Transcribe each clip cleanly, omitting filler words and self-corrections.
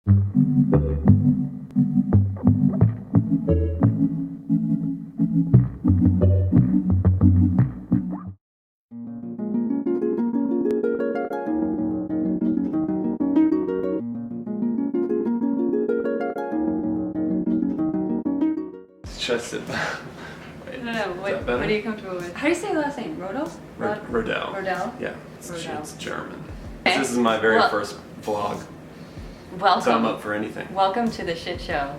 Should I sit? I don't know. What are you comfortable with? How do you say your last name? Roedel? Roedel. Roedel? Yeah, Roedel. it's German. Okay. This is my very first vlog. Welcome. So I'm up for anything. Welcome to the shit show.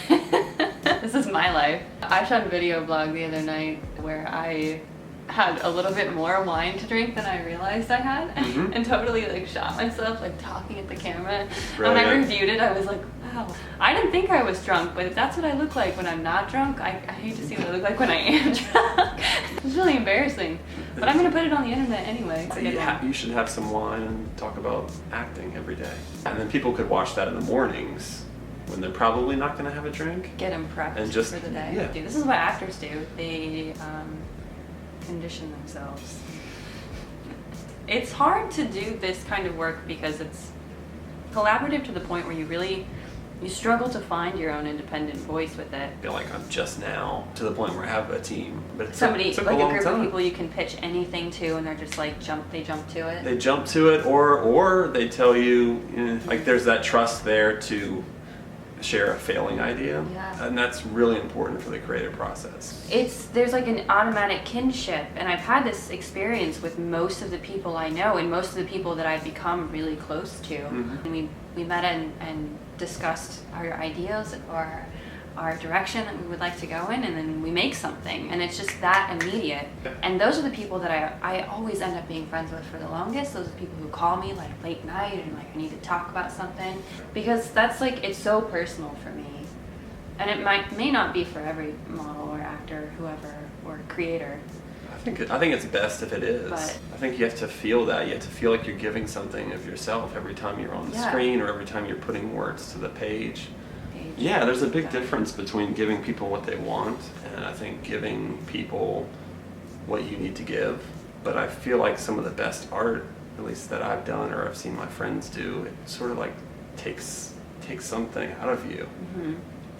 This is my life. I shot a video blog the other night where I had a little bit more wine to drink than I realized I had, and totally like shot myself like talking at the camera. When I reviewed it, I was like, wow, I didn't think I was drunk, but if that's what I look like when I'm not drunk, I hate to see what I look like when I am drunk. It's really embarrassing, but I'm gonna put it on the internet anyway. You should have some wine and talk about acting every day, and then people could watch that in the mornings when they're probably not going to have a drink. Get them prepped and just, for the day. Yeah. This is what actors do. They condition themselves. It's hard to do this kind of work because it's collaborative to the point where you struggle to find your own independent voice with it. I feel like I'm just now to the point where I have a team, but it took a group time. Of people you can pitch anything to, and they're just like they jump to it. They jump to it, or they tell you, like there's that trust there to share a failing idea, and that's really important for the creative process. There's like an automatic kinship, and I've had this experience with most of the people I know and most of the people that I've become really close to. And we met and discussed our ideas or our direction that we would like to go in, and then we make something, and it's just that immediate. And those are the people that I always end up being friends with for the longest. Those are the people who call me like late night and like I need to talk about something, because that's like, it's so personal for me, and it may not be for every model or actor, whoever, or creator. I think it's best if it is. But I think you have to feel that. You have to feel like you're giving something of yourself every time you're on the screen, or every time you're putting words to the page. Yeah, there's a big difference between giving people what they want and I think giving people what you need to give. But I feel like some of the best art, at least that I've done or I've seen my friends do, it sort of like takes something out of you.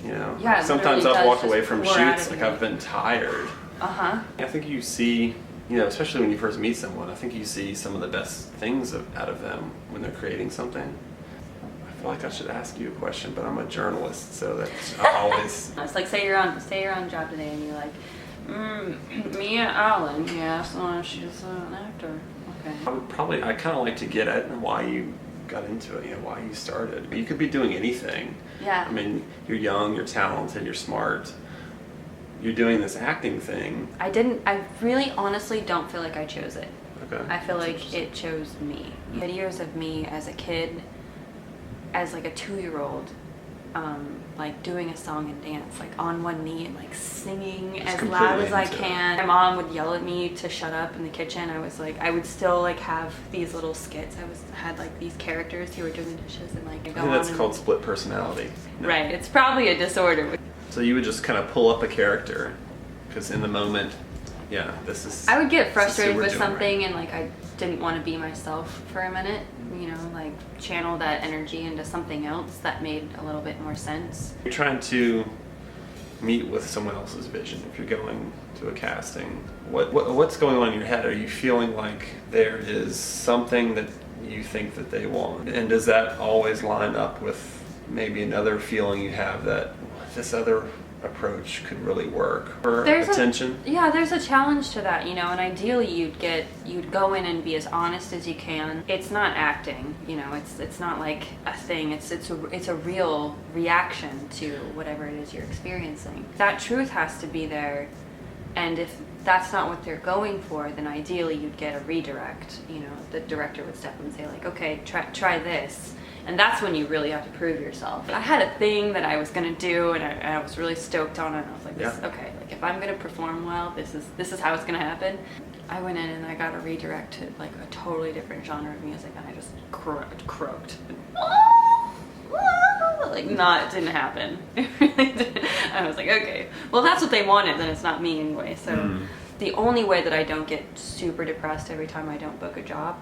You know? Yeah, sometimes I've walked away from shoots like I've been tired. I think you see, especially when you first meet someone, I think you see some of the best things out of them when they're creating something. I feel like I should ask you a question, but I'm a journalist, so that's always. It's like say you're on job today, and you're like, Mia Allen, so she's an actor. Okay. I kind of like to get at why you got into it, why you started. You could be doing anything. Yeah. I mean, you're young, you're talented, you're smart. You're doing this acting thing. I really honestly don't feel like I chose it. Okay. I feel like it chose me. Videos of me as a kid, as like a 2-year-old, like doing a song and dance, like on one knee and like singing as loud as I can. My mom would yell at me to shut up in the kitchen. I would still like have these little skits. I had like these characters who were doing the dishes and like go on. I think that's called split personality. Right, it's probably a disorder. So you would just kind of pull up a character, because in the moment, this is. I would get frustrated with something and like I didn't want to be myself for a minute, like channel that energy into something else that made a little bit more sense. You're trying to meet with someone else's vision. If you're going to a casting, what's going on in your head? Are you feeling like there is something that you think that they want? And does that always line up with maybe another feeling you have that this other approach could really work for attention? There's a challenge to that, and ideally you'd go in and be as honest as you can. It's not acting, it's not like a thing. It's a real reaction to whatever it is you're experiencing. That truth has to be there, and if that's not what they're going for, then ideally you'd get a redirect. The director would step in and say like, okay, try this. And that's when you really have to prove yourself. I had a thing that I was gonna do, and I was really stoked on it. And I was like, okay, like if I'm gonna perform well, this is how it's gonna happen. I went in and I got a redirect to like a totally different genre of music, and I just croaked. Like, it didn't happen. It really didn't. I was like, okay, well, if that's what they wanted, then it's not me anyway. So the only way that I don't get super depressed every time I don't book a job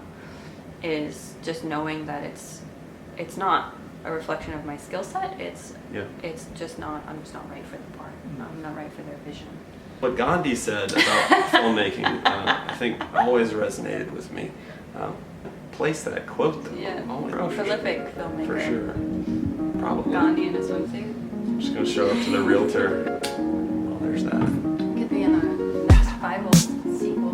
is just knowing that it's not a reflection of my skill set, it's just not. I'm just not right for the part. I'm not right for their vision. What Gandhi said about filmmaking, I think always resonated with me. Place that quote though. Yeah, always, prolific filmmaker. For sure. Probably. Gandhi in a swimsuit. I'm just going to show up to the realtor. Oh, there's that. Could be in the next Fievel sequel.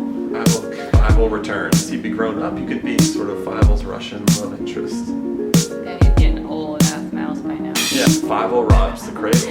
Fievel returns. He'd be grown up. You could be sort of Fievel's Russian love interest. Yeah, he'd be an old ass mouse by now. Yeah, Fievel robs the cradle.